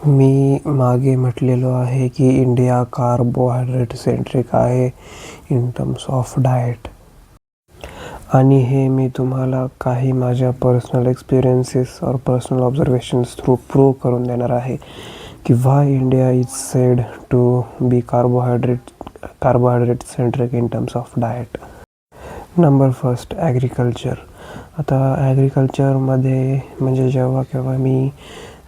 मी मागे म्हटलेलो आहे की इंडिया कार्बोहायड्रेट सेंट्रिक आहे इन टर्म्स ऑफ डाएट. आणि हे मी तुम्हाला काही माझ्या पर्सनल एक्सपिरियन्सेस और पर्सनल ऑब्झर्वेशन्स थ्रू प्रूव्ह करून देणार आहे की why India is said to be carbohydrate centric in terms of diet. Number first, agriculture. आता ॲग्रिकल्चरमध्ये म्हणजे जेव्हा केव्हा मी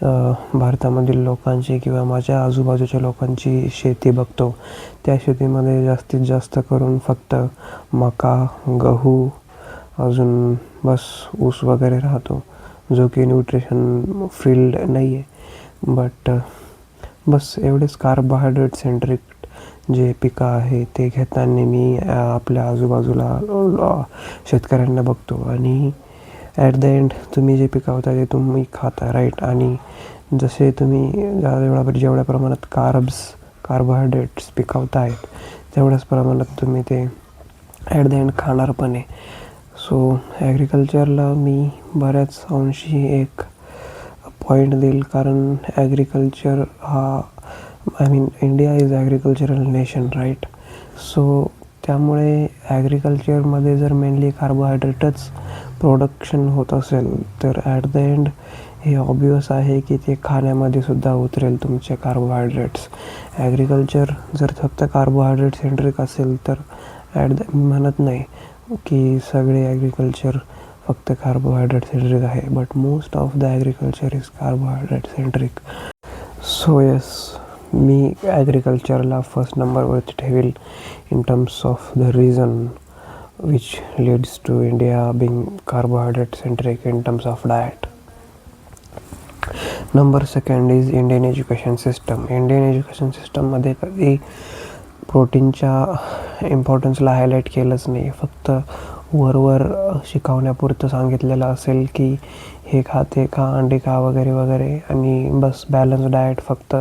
भारतामधील लोकांची किंवा माझ्या आजूबाजूच्या लोकांची शेती बघतो, त्या शेतीमध्ये जास्तीत जास्त करून फक्त मका, गहू, अजून बस ऊस वगैरे राहतो, जो की न्यूट्रिशन फील्ड नाही आहे. बट बस एवढेच कार्बोहायड्रेट सेंट्रिक जे पिकं आहे ते घेताना मी आपल्या आजूबाजूला शेतकऱ्यांना बघतो. आणि ॲट द एंड तुम्ही जे पिकवता ते तुम्ही खाता, राईट. आणि जसे तुम्ही जेवढ्या प्रमाणात कार्बोहायड्रेट्स पिकवतायत तेवढ्याच प्रमाणात तुम्ही ते ॲट द एंड खाणार पण आहे. सो ॲग्रिकल्चरला मी बऱ्याच अंशी एक पॉईंट देईल, कारण ॲग्रिकल्चर हा India is agricultural nation, right. So त्यामुळे ॲग्रिकल्चरमध्ये जर मेनली कार्बोहायड्रेटच प्रोडक्शन होत असेल तर ॲट द एंड हे ऑब्वियस आहे की ते खाण्यामध्ये सुद्धा उतरेल तुमचे कार्बोहायड्रेट्स. ॲग्रिकल्चर जर फक्त कार्बोहायड्रेट सेंट्रिक असेल तर मी म्हणत नाही की सगळे ॲग्रिकल्चर फक्त कार्बोहायड्रेट सेंट्रिक आहे, but most of the agriculture is carbohydrate centric. So yes, मी ॲग्रिकल्चरला फर्स्ट नंबरवरती ठेवील in terms of the reason which leads to India being carbohydrate centric in terms of diet. Number second is Indian education system. Indian education system मध्ये कधी प्रोटीनच्या इम्पॉर्टन्सला highlight केलंच नाही. फक्त वरवर शिकवण्यापुरतं सांगितलेलं असेल की हे खा, ते खा, अंडी खा वगैरे वगैरे, आणि बस बॅलन्स डाएट फक्त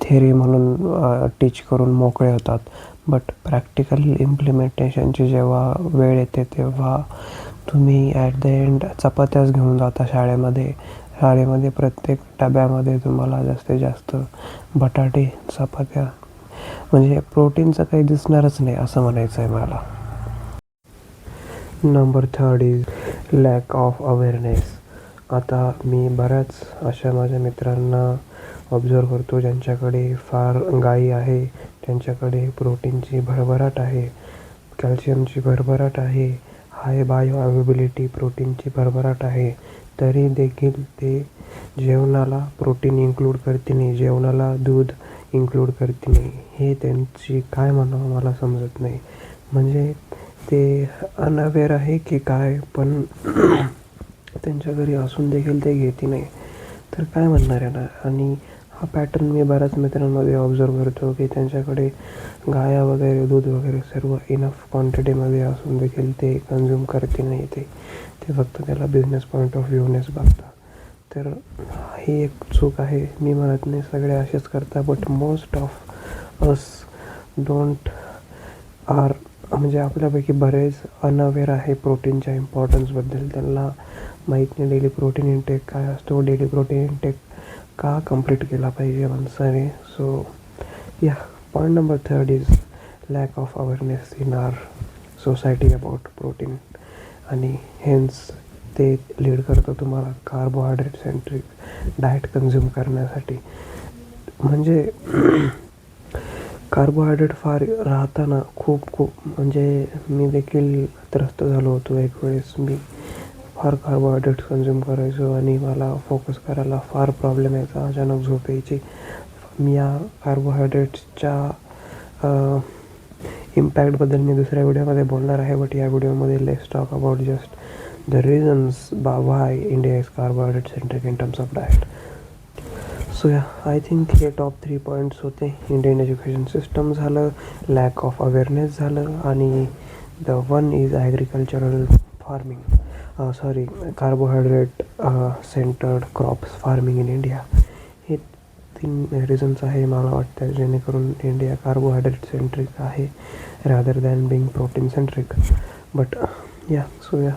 थेअरी म्हणून टीच करून मोकळे होतात. बट प्रॅक्टिकल इम्प्लिमेंटेशनची जेव्हा वेळ येते तेव्हा तुम्ही ॲट द एंड चपात्याच घेऊन जाता शाळेमध्ये प्रत्येक डब्यामध्ये तुम्हाला जास्तीत जास्त बटाटे, चपात्या, म्हणजे प्रोटीनचं काही दिसणारच नाही असं म्हणायचं आहे मला. Number third is lack of awareness. आता मी बऱ्याच अशा माझ्या मित्रांना ऑब्झर्व करतो ज्यांच्याकडे फार गायी आहे, त्यांच्याकडे प्रोटीनची भरभराट आहे, कॅल्शियमची भरभराट आहे, हाय बायो अवेबिलिटी प्रोटीनची भरभराट आहे, तरी देखील ते जेवणाला प्रोटीन इन्क्लूड करते नाही, जेवणाला दूध इन्क्लूड करते नाही. हे त्यांची काय म्हणावं मला समजत नाही. म्हणजे ते अनअवेअर आहे की काय, पण त्यांच्या घरी असून देखील ते घेते नाही, तर काय म्हणणार आहे ना. आणि हा पॅटर्न मी बऱ्याच मित्रांमध्ये ऑब्झर्व करतो की त्यांच्याकडे गाया वगैरे, दूध वगैरे सर्व इनफ क्वांटिटीमध्ये असून देखील ते कन्झ्युम करते नाही. ते फक्त त्याला बिझनेस पॉईंट ऑफ व्ह्यूनेच बघतात. तर ही एक चूक आहे. मी म्हणत नाही सगळे असेच करतात, बट मोस्ट ऑफ अस म्हणजे आपल्यापैकी बरेच अनअवेअर आहे प्रोटीनच्या इम्पॉर्टन्सबद्दल. त्यांना माहीत नाही डेली प्रोटीन इंटेक काय असतो, डेली प्रोटीन इंटेक का कंप्लीट केला पाहिजे माणसाने. So yeah, point number third is lack of awareness in our society about protein, आणि हेन्स ते लीड करतं तुम्हाला कार्बोहायड्रेट सेंट्रिक डाएट कन्झ्युम करण्यासाठी. म्हणजे कार्बोहायड्रेट फार राहताना खूप म्हणजे मी देखील त्रस्त झालो होतो एक वेळेस. मी फार कार्बोहायड्रेट कन्झ्युम करायचो आणि मला फोकस करायला फार प्रॉब्लेम यायचा, अचानक झोप यायची. मी या कार्बोहायड्रेट्सच्या इम्पॅक्टबद्दल मी दुसऱ्या व्हिडिओमध्ये बोलणार आहे, बट या व्हिडिओमध्ये let's talk about just the reasons why India is carbohydrate centric in terms of diet. So yeah, I think हे टॉप 3 पॉईंट्स होते. इंडियन एज्युकेशन सिस्टम झालं, लॅक ऑफ अवेअरनेस झालं, आणि the one is agricultural farming, carbohydrate centered crops farming in India. हे 3 reasons आहे मला वाटतं जेणेकरून इंडिया कार्बोहायड्रेट सेंट्रिक आहे rather than being protein centric. But yeah, so yeah,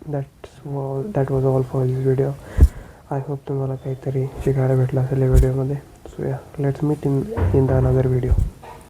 that was all for this video. I hope तुम्हाला काहीतरी शिकायला भेटलं असेल या व्हिडिओमध्ये. बसूया. Let's meet in the another video.